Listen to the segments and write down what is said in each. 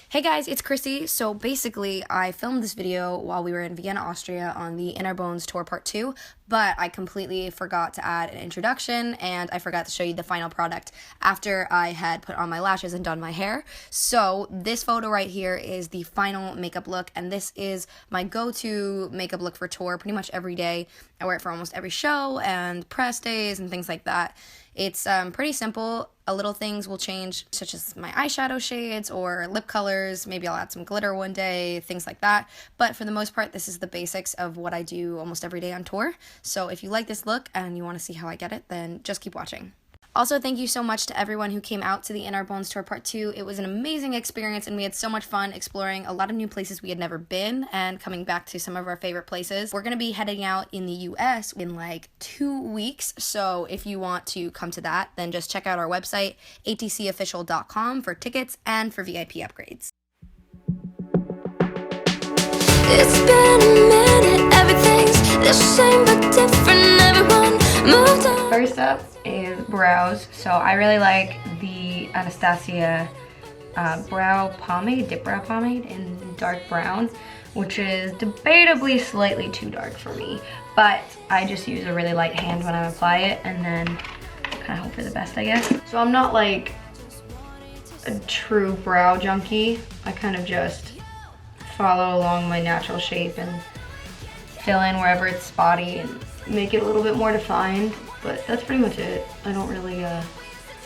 Hey guys, it's Chrissy. So basically, I filmed this video while we were in Vienna, Austria on the Inner Bones Tour Part 2, but I completely forgot to add an introduction and I forgot to show you the final product after I had put on my lashes and done my hair. So this photo right here is the final makeup look, and this is my go-to makeup look for tour pretty much every day. I wear it for almost every show and press days and things like that. It's pretty simple. Little things will change, such as my eyeshadow shades or lip colors. Maybe I'll add some glitter one day, things like that. But for the most part, this is the basics of what I do almost every day on tour. So if you like this look and you want to see how I get it, then just keep watching. Also, thank you so much to everyone who came out to the Inner Bones Tour Part 2. It was an amazing experience, and we had so much fun exploring a lot of new places we had never been and coming back to some of our favorite places. We're going to be heading out in the US in like 2 weeks, so if you want to come to that, then just check out our website, atcofficial.com, for tickets and for VIP upgrades. It's been a minute, everything's the same but different, everyone moved on. First up is brows. So I really like the Anastasia brow pomade, dip brow pomade in dark browns, which is debatably slightly too dark for me, but I just use a really light hand when I apply it and then kind of hope for the best, I guess. So I'm not like a true brow junkie. I kind of just follow along my natural shape and fill in wherever it's spotty and make it a little bit more defined, but that's pretty much it. I don't really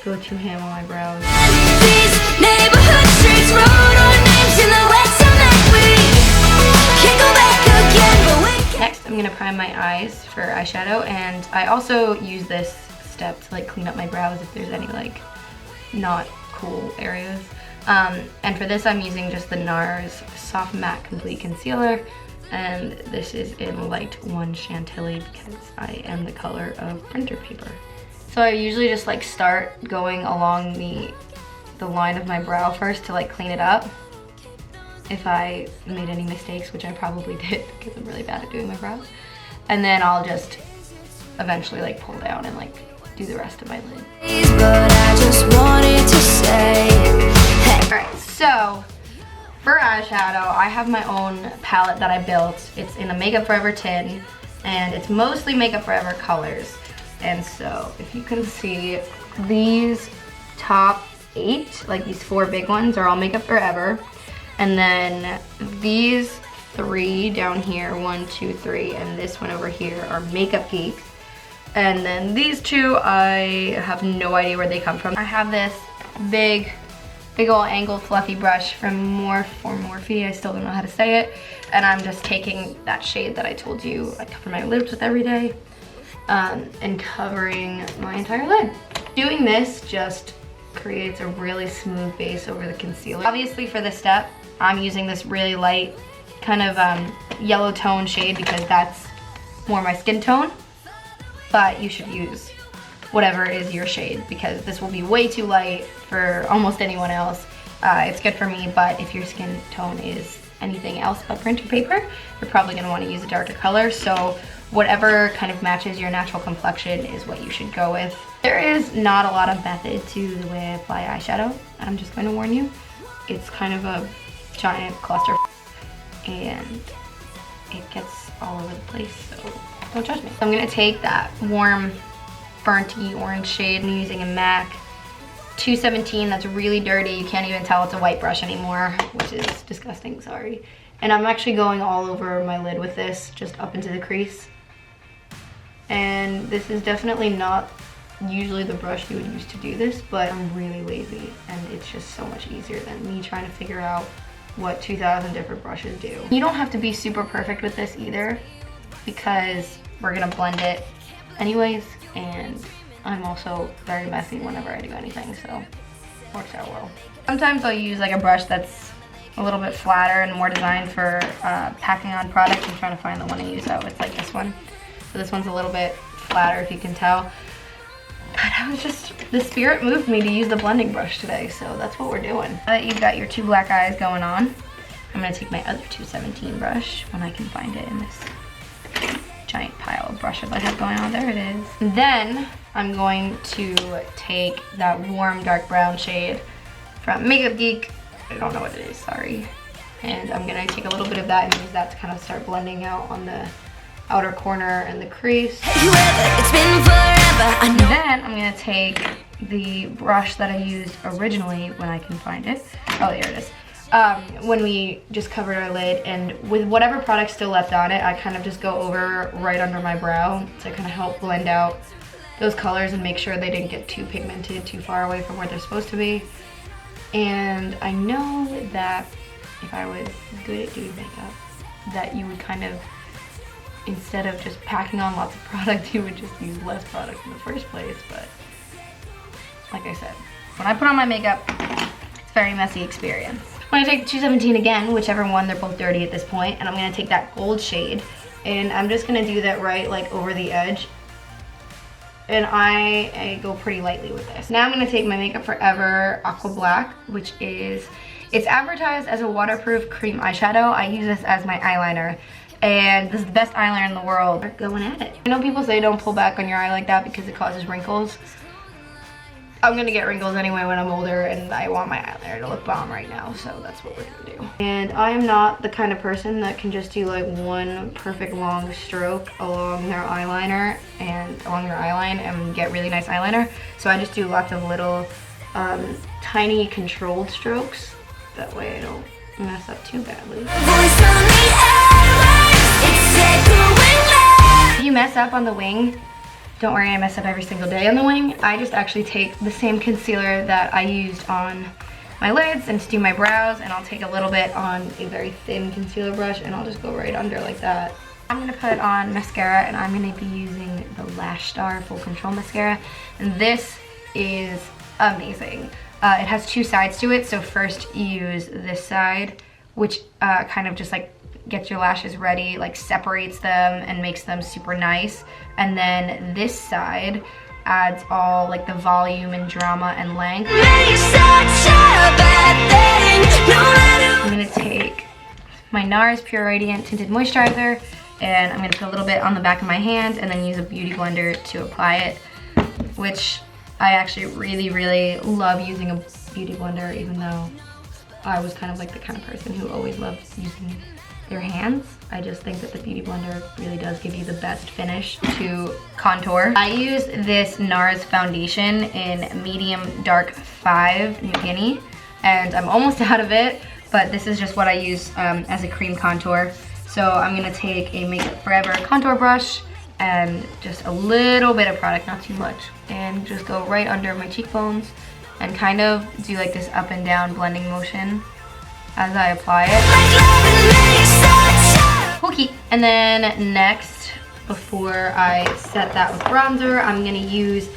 go too ham on my brows. These neighborhood streets wrote our names in the wet so that we can't go back again, but we can. Next, I'm gonna prime my eyes for eyeshadow, and I also use this step to like clean up my brows if there's any like not cool areas. And for this, I'm using just the NARS Soft Matte Complete Concealer, and this is in Light 1 Chantilly because I am the color of printer paper. So I usually just like start going along the line of my brow first to like clean it up. If I made any mistakes, which I probably did because I'm really bad at doing my brows. And then I'll just eventually like pull down and like do the rest of my lid. But I just wanted to say, hey. Alright, so for eyeshadow, I have my own palette that I built. It's in a Makeup Forever tin, and it's mostly Makeup Forever colors. And so, if you can see, these top 8, like these 4 big ones, are all Makeup Forever. And then these 3 down here, 1, 2, 3, and this one over here are Makeup Geek. And then these 2, I have no idea where they come from. I have this big old angled fluffy brush from Morphe. I still don't know how to say it. And I'm just taking that shade that I told you I cover my lips with every day and covering my entire lid. Doing this just creates a really smooth base over the concealer. Obviously for this step, I'm using this really light kind of yellow tone shade because that's more my skin tone. But you should use whatever is your shade because this will be way too light for almost anyone else. It's good for me, but if your skin tone is anything else but printer paper, you're probably gonna wanna use a darker color. So whatever kind of matches your natural complexion is what you should go with. There is not a lot of method to the way I apply eyeshadow. I'm just gonna warn you. It's kind of a giant cluster and it gets all over the place, so don't judge me. So I'm gonna take that warm burnt-y orange shade. I'm using a MAC 217 that's really dirty. You can't even tell it's a white brush anymore, which is disgusting, sorry. And I'm actually going all over my lid with this, just up into the crease. And this is definitely not usually the brush you would use to do this, but I'm really lazy and it's just so much easier than me trying to figure out what 2,000 different brushes do. You don't have to be super perfect with this either because we're gonna blend it anyways, and I'm also very messy whenever I do anything, so it works out well. Sometimes I'll use like a brush that's a little bit flatter and more designed for packing on products. I'm trying to find the one I use out. It's like this one. So this one's a little bit flatter if you can tell. But I was just, the spirit moved me to use the blending brush today, so that's what we're doing. Now that you've got your 2 black eyes going on, I'm gonna take my other 217 brush when I can find it in this giant pile of brushes I have going on. There it is. And then I'm going to take that warm dark brown shade from Makeup Geek I don't know what it is, sorry. And I'm gonna take a little bit of that and use that to kind of start blending out on the outer corner and the crease. It's been forever, I And know. then I'm gonna take the brush that I used originally when I can find it. Oh, there it is. When we just covered our lid, and with whatever product still left on it, I kind of just go over right under my brow to kind of help blend out those colors and make sure they didn't get too pigmented, too far away from where they're supposed to be. And I know that if I was good at doing makeup, that you would kind of, instead of just packing on lots of product, you would just use less product in the first place. But like I said, when I put on my makeup, it's a very messy experience. I'm gonna take the 217 again, whichever one, they're both dirty at this point, and I'm gonna take that gold shade, and I'm just gonna do that right like over the edge. And I go pretty lightly with this. Now I'm gonna take my Makeup Forever Aqua Black, which is, it's advertised as a waterproof cream eyeshadow. I use this as my eyeliner, and this is the best eyeliner in the world. We're going at it. I know people say don't pull back on your eye like that because it causes wrinkles. I'm gonna get wrinkles anyway when I'm older, and I want my eyeliner to look bomb right now, so that's what we're gonna do. And I am not the kind of person that can just do like one perfect long stroke along their eyeliner and along their eyeline and get really nice eyeliner. So I just do lots of little tiny controlled strokes. That way I don't mess up too badly. If you mess up on the wing, don't worry, I mess up every single day on the wing. I just actually take the same concealer that I used on my lids and just do my brows, and I'll take a little bit on a very thin concealer brush and I'll just go right under like that. I'm gonna put on mascara, and I'm gonna be using the Lash Star Full Control Mascara, and this is amazing. It has two sides to it, so first you use this side, which kind of just like gets your lashes ready, like separates them and makes them super nice. And then this side adds all like the volume and drama and length. I'm gonna take my NARS Pure Radiant Tinted Moisturizer, and I'm gonna put a little bit on the back of my hand and then use a beauty blender to apply it, which I actually really love using a beauty blender, even though I was kind of like the kind of person who always loved using their hands. I just think that the beauty blender really does give you the best finish to contour. I use this NARS foundation in medium dark 5 New Guinea, and I'm almost out of it, but this is just what I use as a cream contour. So I'm gonna take a Makeup Forever contour brush and just a little bit of product, not too much, and just go right under my cheekbones and kind of do like this up and down blending motion as I apply it. Okay, and then next, before I set that with bronzer, I'm gonna use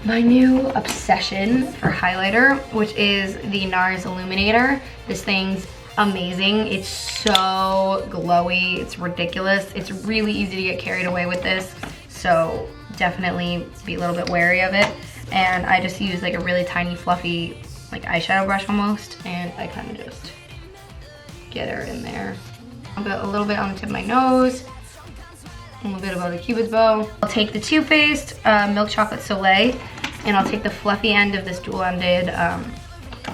my new obsession for highlighter, which is the NARS Illuminator. This thing's amazing. It's so glowy, it's ridiculous. It's really easy to get carried away with this, so definitely be a little bit wary of it. And I just use like a really tiny fluffy like eyeshadow brush almost, and I kind of just get her in there. I'll put a little bit on the tip of my nose, a little bit above the cupid's bow. I'll take the Too Faced Milk Chocolate Soleil, and I'll take the fluffy end of this dual-ended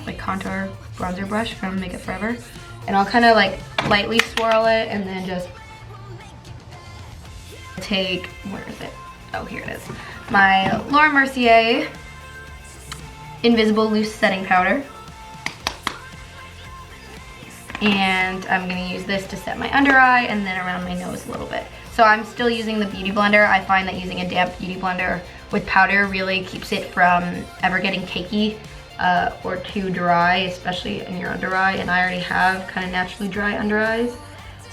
like contour bronzer brush from Makeup Forever, and I'll kind of like lightly swirl it, and then just take, where is it? Oh, here it is. My Laura Mercier Invisible Loose Setting Powder. And I'm gonna use this to set my under eye and then around my nose a little bit. So I'm still using the beauty blender. I find that using a damp beauty blender with powder really keeps it from ever getting cakey or too dry, especially in your under eye. And I already have kind of naturally dry under eyes.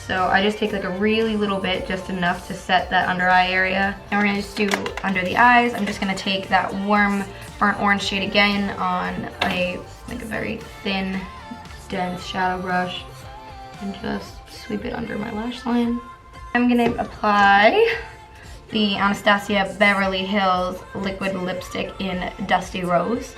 So I just take like a really little bit, just enough to set that under eye area. And we're gonna just do under the eyes. I'm just gonna take that warm burnt orange shade again on like a very thin, dense shadow brush and just sweep it under my lash line. I'm gonna apply the Anastasia Beverly Hills liquid lipstick in Dusty Rose.